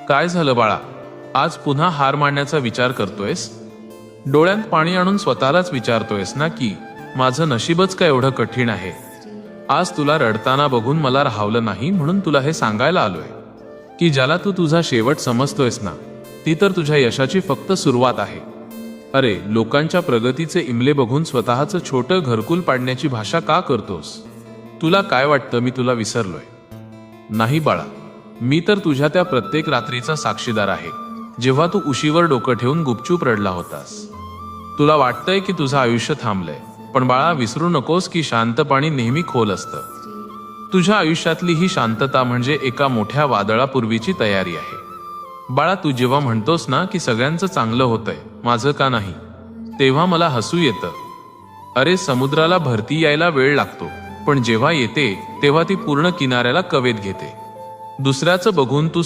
काय झालं बाळा? आज पुन्हा हार मानण्याचा विचार करतोयस? डोळ्यात पाणी आणून स्वतःलाच विचारतोयस ना की माझं नशीबच का एवढं कठीण आहे? आज तुला रडताना बघून मला राहावलं नाही, म्हणून तुला हे सांगायला आलोय की ज्याला तू तुझा शेवट समजतोयस ना, ती तर तुझ्या यशाची फक्त सुरुवात आहे. अरे, लोकांच्या प्रगतीचे इमले बघून स्वतःचं छोटं घरकुल पाडण्याची भाषा का करतोस? तुला काय वाटतं मी तुला विसरलोय? नाही बाळा, मी तर तुझ्या त्या प्रत्येक रात्रीचा साक्षीदार आहे, जेव्हा तू उशीवर डोकं ठेवून गुपचूप रडला होतास. तुला वाटतंय की तुझं आयुष्य थांबलंय, पण बाळा विसरू नकोस की शांत पाणी नेहमी खोल असतं. तुझ्या आयुष्यातली ही शांतता म्हणजे एका मोठ्या वादळापूर्वीची तयारी आहे. बाळा, तू जेव्हा म्हणतोस ना की सगळ्यांचं चांगलं होतंय, माझं का नाही, तेव्हा मला हसू येतं. अरे, समुद्राला भरती यायला वेळ लागतो, पण जेव्हा येते तेव्हा ती पूर्ण किनाऱ्याला कवेत घेते. दुसऱ्याचं बघून तू